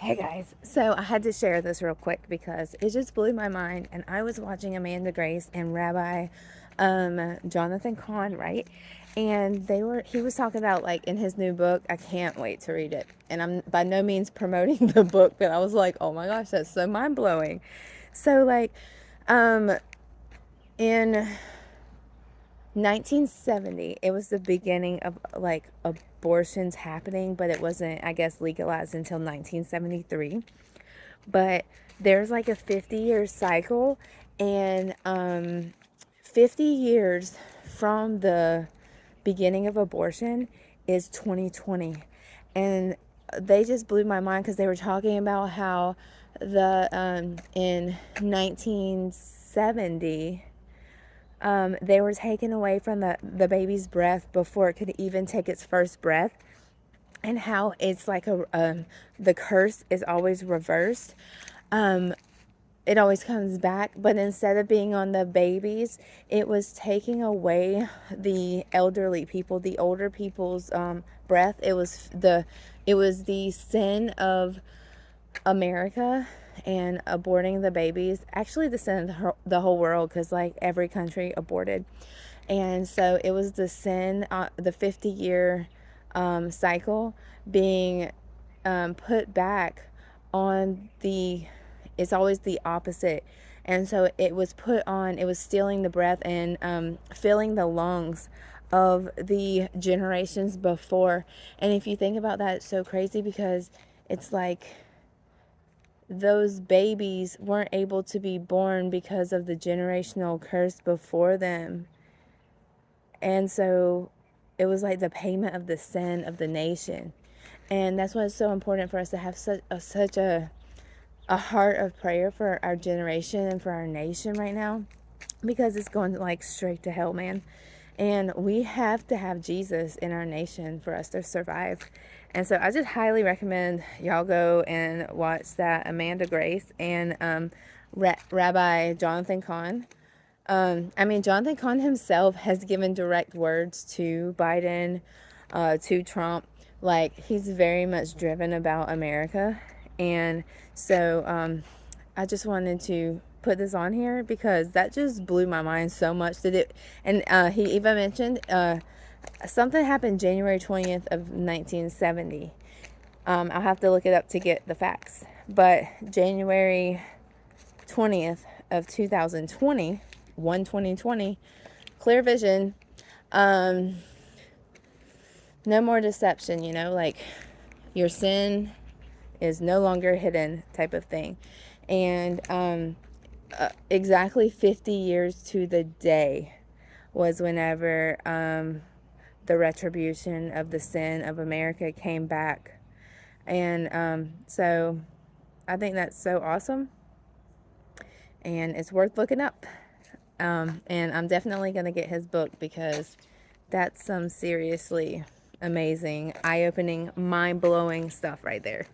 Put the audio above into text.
Hey guys, so I had to share this real quick because it just blew my mind. And I was watching Amanda Grace and Rabbi Jonathan Cahn, right? And he was talking about, like, in his new book. I can't wait to read it. And I'm by no means promoting the book, but I was like, oh my gosh, that's so mind blowing. So, like, um, in 1970, it was the beginning of, like, abortions happening, but it wasn't, I guess, legalized until 1973. But there's like a 50-year cycle, and 50 years from the beginning of abortion is 2020. And they just blew my mind because they were talking about how in 1970, they were taken away from the baby's breath before it could even take its first breath, and how it's like the curse is always reversed. um, it always comes back, but instead of being on the babies, it was taking away the elderly people, the older people's breath. It was the sin of America and aborting the babies. Actually, the sin of the whole world, because, like, every country aborted. And so it was the sin, the 50-year cycle being put back on the, it's always the opposite. And so it was put on, it was stealing the breath and filling the lungs of the generations before. And if you think about that, it's so crazy because it's like those babies weren't able to be born because of the generational curse before them. And so it was like the payment of the sin of the nation. And that's why it's so important for us to have such a heart of prayer for our generation and for our nation right now, because it's going like straight to hell, man. And we have to have Jesus in our nation for us to survive. And so I just highly recommend y'all go and watch that Amanda Grace and Rabbi Jonathan Cahn. Jonathan Cahn himself has given direct words to Biden, to Trump. Like, he's very much driven about America. And so I just wanted to put this on here because that just blew my mind so much that it, and he even mentioned something happened January 20th of 1970. I'll have to look it up to get the facts. But January 20th of 2020, 2020, clear vision, no more deception, like, your sin is no longer hidden, type of thing. And exactly 50 years to the day was whenever the retribution of the sin of America came back. And so I think that's so awesome, and it's worth looking up. And I'm definitely going to get his book because that's some seriously amazing, eye-opening, mind-blowing stuff right there.